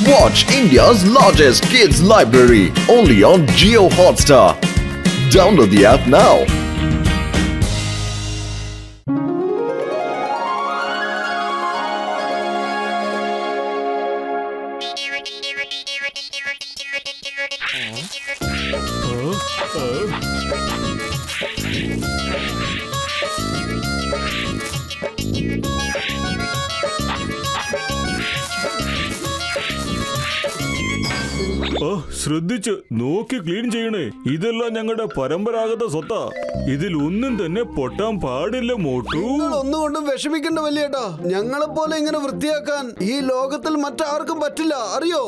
Watch India's largest kids library only on Jio Hotstar. Download the app now. ശ്രദ്ധിച്ച് നോക്കി clean ചെയ്യണേ. ഇതെല്ലാം ഞങ്ങളുടെ പരമ്പരാഗത സ്വത്താ. ഇതിൽ ഒന്നും തന്നെ പൊട്ടാൻ പാടില്ല മോട്ടു. ഒന്നുകൊണ്ടും വിഷമിക്കണ്ട വലിയേട്ടാ. ഞങ്ങളെ പോലെ ഇങ്ങനെ വൃത്തിയാക്കാൻ ഈ ലോകത്തിൽ മറ്റാർക്കും പറ്റില്ല, അറിയോ?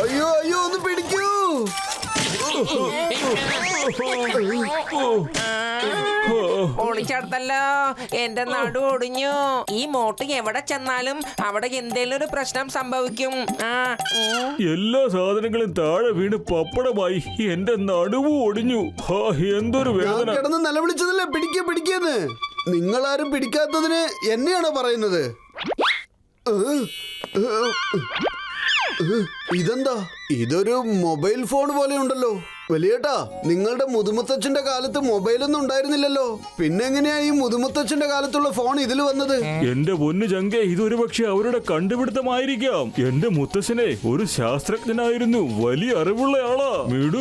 അയ്യോ അയ്യോ, ഒന്ന് പിടിക്കൂ. ഒളിച്ചടുത്തല്ലോ, എന്റെ നടു ഒടിഞ്ഞു. ഈ മോട്ട് എവിടെ ചെന്നാലും അവിടെ എന്തേലും ഒരു പ്രശ്നം സംഭവിക്കും. എല്ലാ സാധനങ്ങളും താഴെ വീണ് പപ്പടമായി. എന്റെ നടുവ് ഒടിഞ്ഞു. എന്തൊരു വേദന. കിടന്ന് നിലവിളിച്ചതല്ലേ പിടിക്കേന്ന്. നിങ്ങളാരും പിടിക്കാത്തതിന് എന്നെയാണോ പറയുന്നത്? ഇതെന്താ? ഇതൊരു മൊബൈൽ ഫോൺ പോലെ ഉണ്ടല്ലോ വലിയേട്ടാ. നിങ്ങളുടെ മുതുമുത്തച്ഛന്റെ കാലത്ത് മൊബൈലൊന്നും ഉണ്ടായിരുന്നില്ലല്ലോ. പിന്നെ എങ്ങനെയാ ഈ മുതുമുത്തച്ഛന്റെ കാലത്തുള്ള ഫോൺ ഇതിൽ വന്നത്? എന്റെ പൊന്നു ചങ്കെ, ഇതൊരു പക്ഷെ അവരുടെ കണ്ടുപിടുത്തമായിരിക്കാം. എന്റെ മുത്തച്ഛനെ ഒരു ശാസ്ത്രജ്ഞനായിരുന്നു. വലിയ അറിവുള്ള ആളാ.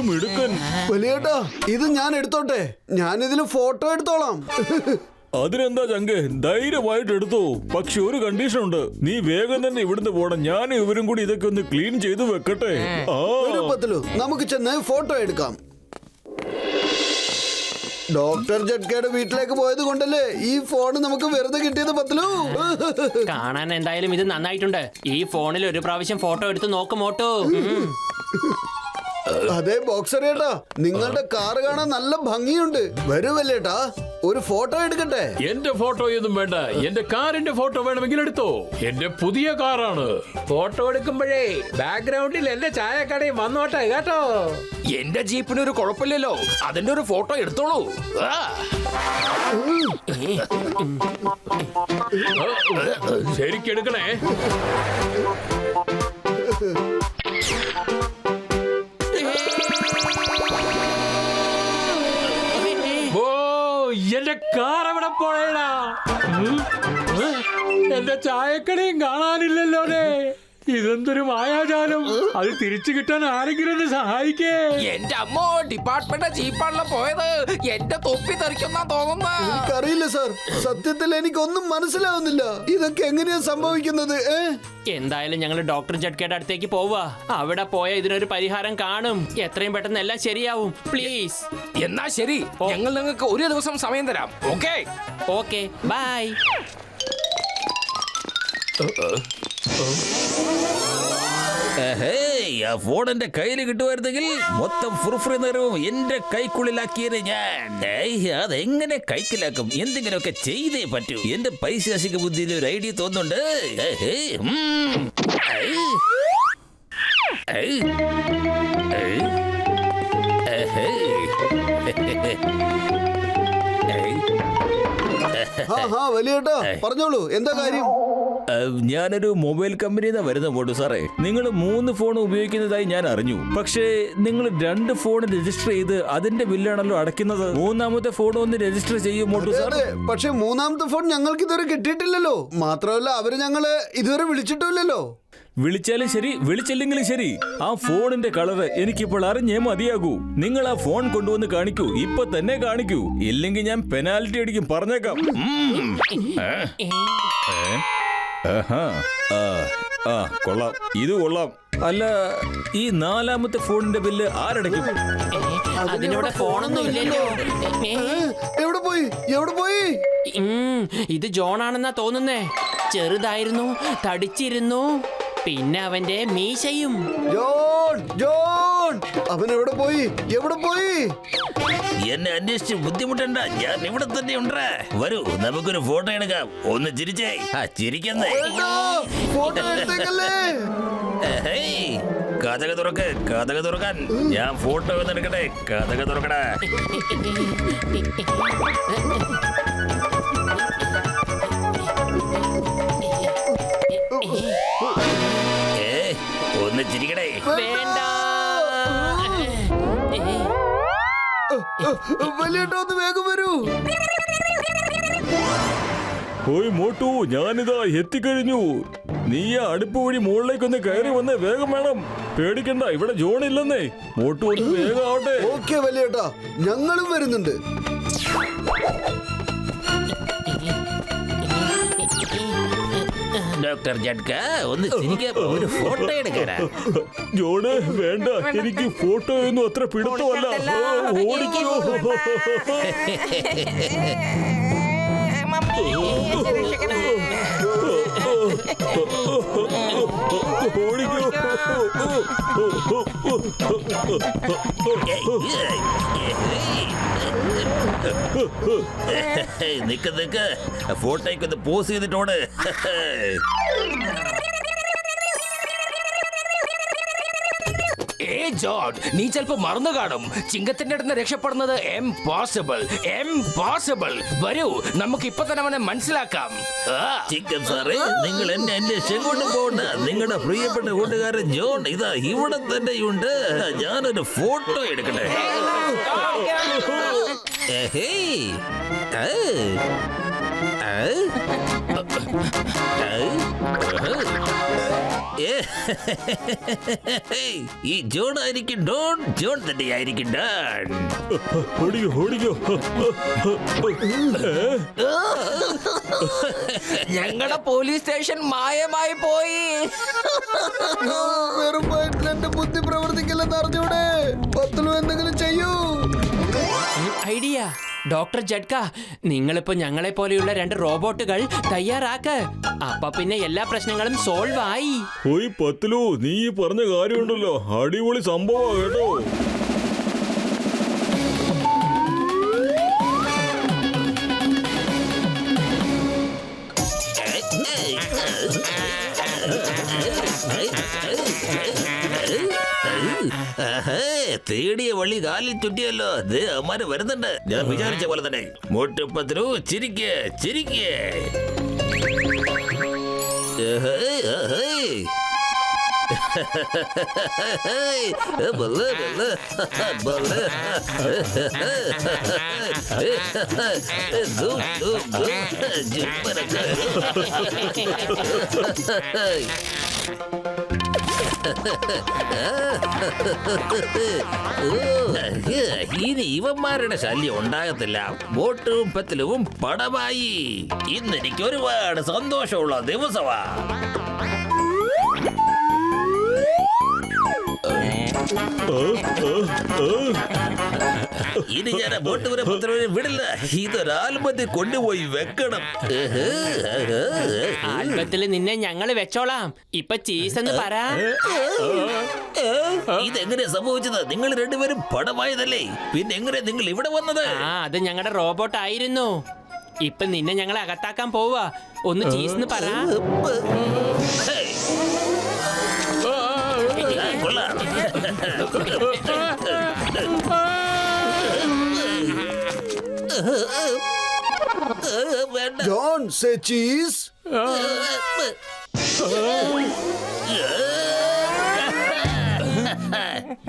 മിടുക്കൻ. വലിയേട്ടാ, ഇത് ഞാൻ എടുത്തോട്ടെ. ഞാൻ ഇതിൽ ഫോട്ടോ എടുത്തോളാം. അതിനെന്താ ചങ്കെ, ധൈര്യമായിട്ട് എടുത്തോ. പക്ഷെ ഒരു കണ്ടീഷൻ ഉണ്ട്. നീ വേഗം തന്നെ ഇവിടുന്ന് പോണം. ഞാൻ ഇവരും കൂടി ഇതൊക്കെ ഒന്ന് ക്ലീൻ ചെയ്ത് വെക്കട്ടെ. നമുക്ക് ചെന്ന് ഫോട്ടോ എടുക്കാം. ഡോക്ടർ ജഡ്കയുടെ വീട്ടിലേക്ക് പോയത് കൊണ്ടല്ലേ ഈ ഫോൺ നമുക്ക് വെറുതെ കിട്ടിയത് പത്തലു. കാണാൻ എന്തായാലും ഇത് നന്നായിട്ടുണ്ട്. ഈ ഫോണിൽ ഒരു പ്രാവശ്യം ഫോട്ടോ എടുത്ത് നോക്കുമോട്ടോ. അതെ ബോക്സറേട്ടാ, നിങ്ങളുടെ കാറ് കാണാൻ നല്ല ഭംഗിയുണ്ട്. വരുമല്ലേട്ടാ, ഒരു ഫോട്ടോ എടുക്കട്ടെ? എന്റെ ഫോട്ടോ ഒന്നും വേണ്ട. എന്റെ കാറിന്റെ ഫോട്ടോ വേണമെങ്കിൽ എടുത്തോ. എന്റെ പുതിയ കാറാണ്. ഫോട്ടോ എടുക്കുമ്പോഴേ ബാക്ക്ഗ്രൗണ്ടിൽ എന്റെ ചായക്കടയും വന്നോട്ടെ കേട്ടോ. എന്റെ ജീപ്പിന് ഒരു കുഴപ്പമില്ലല്ലോ. അതിന്റെ ഒരു ഫോട്ടോ എടുത്തോളൂ. ശരിക്കെടുക്കണേ. എന്റെ കാർ എവിടെ പോയടാ? എന്റെ ചായക്കടയും കാണാനില്ലല്ലോ. ഇതെന്തൊരു മായാജാലം. അത് തിരിച്ചു കിട്ടാൻ ആരെങ്കിലും ഒന്ന് സഹായിക്കേ. എന്റെ അമ്മോ, ഡിപ്പാർട്ട്മെന്റ് ജീപ്പാണല്ലോ പോയത്. എന്റെ തൊപ്പി തെറിക്കുന്ന തോന്നുന്ന. എനിക്കറിയില്ല സാർ, സത്യത്തിൽ എനിക്കൊന്നും മനസ്സിലാവുന്നില്ല. ഇതൊക്കെ എങ്ങനെയാ സംഭവിക്കുന്നത്? എന്തായാലും ഞങ്ങൾ ഡോക്ടർ ജഡ്കയുടെ അടുത്തേക്ക് പോവാ. അവിടെ പോയ ഇതിനൊരു പരിഹാരം കാണും. എത്രയും പെട്ടെന്ന് എല്ലാം ശരിയാവും. പ്ലീസ്. എന്നാ ശരി, ഞങ്ങൾ നിങ്ങൾക്ക് ഒരു ദിവസം സമയം തരാം. Okay okay, bye. ആ ഫോൺ എന്റെ കയ്യിൽ കിട്ടുമായിരുന്നെങ്കിൽ മൊത്തം ഫുർഫുറി നേരവും എന്റെ കൈക്കുള്ളിലാക്കിയത് ഞാൻ. അതെങ്ങനെ കൈക്കിലാക്കും? എന്തെങ്കിലുമൊക്കെ ചെയ്തേ പറ്റൂ. എന്റെ പൈശാചിക ബുദ്ധിയിൽ ഒരു ഐഡിയ തോന്നുന്നുണ്ട്. വലിയേട്ടാ പറഞ്ഞോളൂ, എന്താ കാര്യം? ഞാനൊരു മൊബൈൽ കമ്പനിയിൽ നിന്ന് വരുന്ന പോട്ടു സാറേ. നിങ്ങൾ 3 ഫോൺ ഉപയോഗിക്കുന്നതായി ഞാൻ അറിഞ്ഞു. പക്ഷേ നിങ്ങൾ 2 ഫോൺ രജിസ്റ്റർ ചെയ്ത് അതിന്റെ ബില്ലാണല്ലോ അടയ്ക്കുന്നത്. 3ാമത്തെ ഫോൺ ഒന്ന് രജിസ്റ്റർ ചെയ്യുമോട്ടു സാർ. പക്ഷെ 3ാമത്തെ ഫോൺ ഞങ്ങൾക്ക് ഇതുവരെ കിട്ടിയിട്ടില്ലല്ലോ. മാത്രമല്ല അവര് ഞങ്ങളെ ഇതുവരെ വിളിച്ചിട്ടില്ലല്ലോ. വിളിച്ചാലും ശരി വിളിച്ചില്ലെങ്കിലും ശരി, ആ ഫോണിന്റെ കളറ് എനിക്കിപ്പോൾ അറിഞ്ഞേ മതിയാകൂ. നിങ്ങൾ ആ ഫോൺ കൊണ്ടുവന്ന് കാണിക്കൂ. ഇപ്പൊ തന്നെ കാണിക്കൂ. ഇല്ലെങ്കിൽ ഞാൻ പെനാൽറ്റി അടിക്കും, പറഞ്ഞേക്കാം. കൊള്ളാം, ഇത് കൊള്ളാം. അല്ല, ഈ 4ാമത്തെ ഫോണിന്റെ ബില്ല് ആരടയ്ക്കും? അതിനിവിടെ ഫോണൊന്നും ഇല്ലല്ലോ. എവിടെ പോയി? ഇത് ജോൺ ആണെന്നാ തോന്നുന്നേ. ചെറുതായിരുന്നു, തടിച്ചിരുന്നു, പിന്നെ അവന്റെ മീശയും. ജോൺ അവൻ എവിടെ പോയി? എന്നെ അന്വേഷിച്ച് ബുദ്ധിമുട്ടണ്ട, ഞാൻ ഇവിടെ തന്നെ ഉണ്ട്. വരൂ, നമുക്കൊരു ഫോട്ടോ എടുക്കാം. ഒന്ന് ചിരിച്ചേ. ചിരിക്കുന്നേ. കഥക തുറക്കാൻ ഞാൻ ഫോട്ടോ ഒന്ന് എടുക്കട്ടെ. കഥക തുറക്കട. ഒന്ന് ചിരിക്കടേ. വേണ്ട. വലിയേട്ടാ ഒന്ന് വേഗം വരൂ. ഓയ് മോട്ടു, ഞാനിതാ എത്തിക്കഴിഞ്ഞു. നീ ആ അടുപ്പ് വഴി മുകളിലേക്കൊന്ന് കയറി വന്ന് വേഗം വേണം. പേടിക്കണ്ട, ഇവിടെ ജോൺ ഇല്ലെന്നേ. മോട്ടു ഒന്ന് വേഗം ആവട്ടെ. ഓക്കെ വലിയേട്ടാ, ഞങ്ങളും വരുന്നുണ്ട്. ഡോക്ടർ ജഡ്ക ഒന്ന് ചിരിക്കാൻ ഒരു ഫോട്ടോ എടുക്കാനാ. ജോണ് വേണ്ട, എനിക്ക് ഫോട്ടോ ഒന്നും അത്ര പിടുത്തമല്ല. ഓടിക്കോ. നിക്ക് നിക്ക്, ഫോട്ടോയ്ക്ക് ഒന്ന് പോസ് ചെയ്തിട്ടോട്. ജോൺ, നീ ചിലപ്പോ മറന്നു കാണും. ചിങ്കത്തിന്റെ അടുത്ത് രക്ഷപ്പെടുന്നത് എംപോസിബിൾ. വരൂ, നമുക്ക് ഇപ്പൊ തന്നെ അവനെ മനസ്സിലാക്കാം. ചിക്കൻ സാറേ, നിങ്ങൾ എന്നെ അന്വേഷിച്ച് എങ്ങോട്ട് പോകണ്ട. നിങ്ങളുടെ പ്രിയപ്പെട്ട കൂട്ടുകാരൻ ജോൺ ഇതാ ഇവിടെ തന്നെയുണ്ട്. ഞാനൊരു ഫോട്ടോ എടുക്കട്ടെ. ഈ ജോൺ ആയിരിക്കും ഡോൺ, ജോൺ തന്നെയായിരിക്കും ഡോൺ. ഓടിക്കോ ഓടിക്കോ. ഞങ്ങളുടെ പോലീസ് സ്റ്റേഷൻ മായമായി പോയി. വെറും വയറ്റിൽ എന്റെ ബുദ്ധി പ്രവർത്തിക്കില്ലെന്ന് അറിഞ്ഞൂടെ? പത്തുലു എന്തെങ്കിലും ചെയ്യൂ. ഐഡിയ. ഡോക്ടർ ജഡ്ക, നിങ്ങളിപ്പോ ഞങ്ങളെ പോലെയുള്ള 2 റോബോട്ടുകൾ തയ്യാറാക്ക്. അപ്പൊ പിന്നെ എല്ലാ പ്രശ്നങ്ങളും സോൾവ് ആയി. ഓയ് പത്തിലു, നീ പറഞ്ഞ കാര്യമുണ്ടല്ലോ, അടിപൊളി സംഭവം കേട്ടോ. തേടിയ വള്ളി കാലിൽ ചുറ്റിയല്ലോ. അത് അമ്മാര് വരുന്നുണ്ട്. ഞാൻ വിചാരിച്ച പോലെ തന്നെ. മോട്ടുപ്പത്തിലു ചിരിക്കേ ചിരിക്കേ. ഇനി ഇവന്മാരുടെ ശല്യം ഉണ്ടാകത്തില്ല. ബോട്ടും പത്തിലും പടമായി. ഇന്ന് എനിക്ക് ഒരുപാട് സന്തോഷമുള്ള ദിവസമാ. ഇനി ഞാൻ ബോട്ട് വരെ പത്തിലും വിടില്ല. ഇതൊരാൽബത്തിൽ കൊണ്ടുപോയി വെക്കണം. ആൽബത്തിൽ നിന്നെ ഞങ്ങള് വെച്ചോളാം. ഇപ്പൊ ചീസ് എന്ന് പറ. ഇതെങ്ങനെ സംഭവിച്ചത്? നിങ്ങൾ രണ്ടുപേരും പടമായതല്ലേ? പിന്നെ എങ്ങനെ നിങ്ങൾ ഇവിടെ വന്നത്? അത് ഞങ്ങളുടെ റോബോട്ട് ആയിരുന്നു. ഇപ്പൊ നിന്നെ ഞങ്ങൾ അകത്താക്കാൻ പോവാ. ഒന്ന് ചീസ് എന്ന് പറ. കൊള്ളാം. John, say cheese.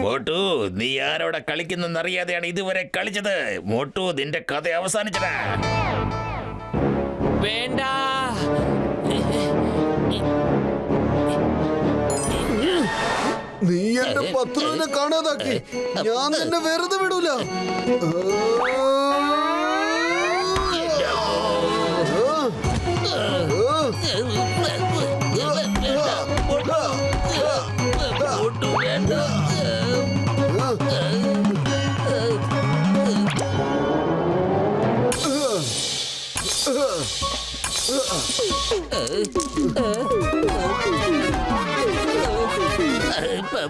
മോട്ടു, നീ ആരോടെ കളിക്കുന്നെന്നറിയാതെയാണ് ഇതുവരെ കളിച്ചത്. മോട്ടു, നിന്റെ കഥ അവസാനിച്ചതാ. വേണ്ട. നീ എന്റെ പത്തുലുവിനെ കാണാതാക്കി. ഞാൻ നിന്നെ വെറുതെ വിടൂല. മോട്ടു വേണ്ട.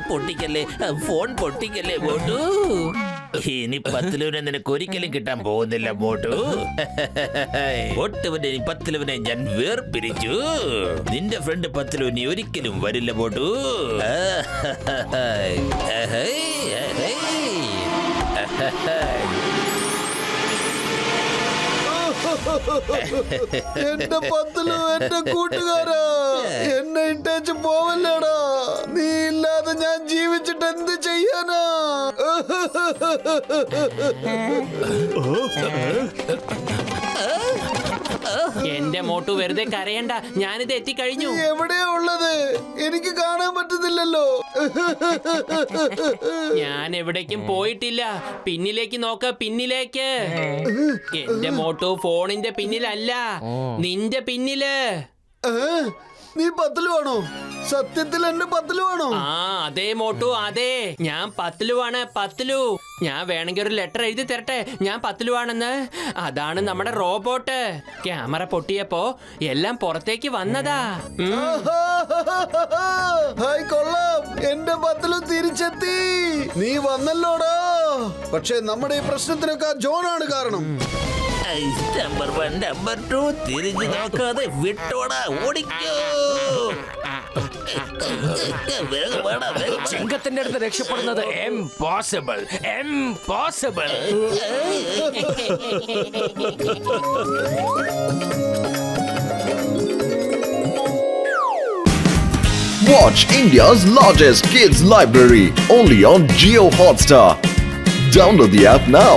പൊട്ടിക്കല്ലേ, ഫോൺ പൊട്ടിക്കല്ലേ മോട്ടു. ഇനി പത്തിലുവിനെ നിനക്ക് ഒരിക്കലും കിട്ടാൻ പോകുന്നില്ല മോട്ടു. ഒട്ടുവിനെ പത്തിലുവിനെ ഞാൻ വേർപിരിച്ചു. നിന്റെ ഫ്രണ്ട് പത്തിലുവിനെ ഒരിക്കലും വരില്ല മോട്ടു. എന്റെ പത്തുലു, എന്റെ കൂട്ടുകാരാ. എന്നെ ഇട്ടേച്ച് പോവല്ലേടാ. നീ ഇല്ലാതെ ഞാൻ ജീവിച്ചിട്ട് എന്ത് ചെയ്യാനാ? എന്റെ മോട്ടു വെറുതെ കരയണ്ട, ഞാനിത് എത്തിക്കഴിഞ്ഞു. നീ എവിടെയാ ഉള്ളത്? എനിക്ക് കാണാൻ പറ്റുന്നില്ലല്ലോ. ഞാൻ എവിടേക്കും പോയിട്ടില്ല. പിന്നിലേക്ക് നോക്ക, പിന്നിലേക്ക്. എന്റെ മോട്ടു ഫോണിന്റെ പിന്നിലല്ല, നിന്റെ പിന്നില്. നീ പത്തിലുവാണോ? സത്യത്തിൽ എന്റെ പത്തിലുവാണോ? ആ അതെ മോട്ടു, അതെ. ഞാൻ പത്തിലുവാണ്, പത്തിലു. ഞാൻ വേണമെങ്കിൽ ഒരു ലെറ്റർ എഴുതി തരട്ടെ, ഞാൻ പത്തിലുവാണെന്ന്. അതാണ് നമ്മുടെ റോബോട്ട്. ക്യാമറ പൊട്ടിയപ്പോ എല്ലാം പുറത്തേക്ക് വന്നതാ. ഹായ്, കൊള്ളാം. എന്റെ പത്തിലും തിരിച്ചെത്തി. നീ വന്നല്ലോടാ. പക്ഷെ നമ്മുടെ ഈ പ്രശ്നത്തിനൊക്കെ ജോണാണ് കാരണം. നമ്പർ 1 നമ്പർ 2 തിരിഞ്ഞു നോക്കാതെ വിട്ടോടാ, ഓടിക്കോ. ചിങ്കത്തിന്റെ അടുത്ത് രക്ഷപ്പെടുന്നത് impossible, impossible. Watch India's largest kids library only on Jio Hotstar. Download the app now.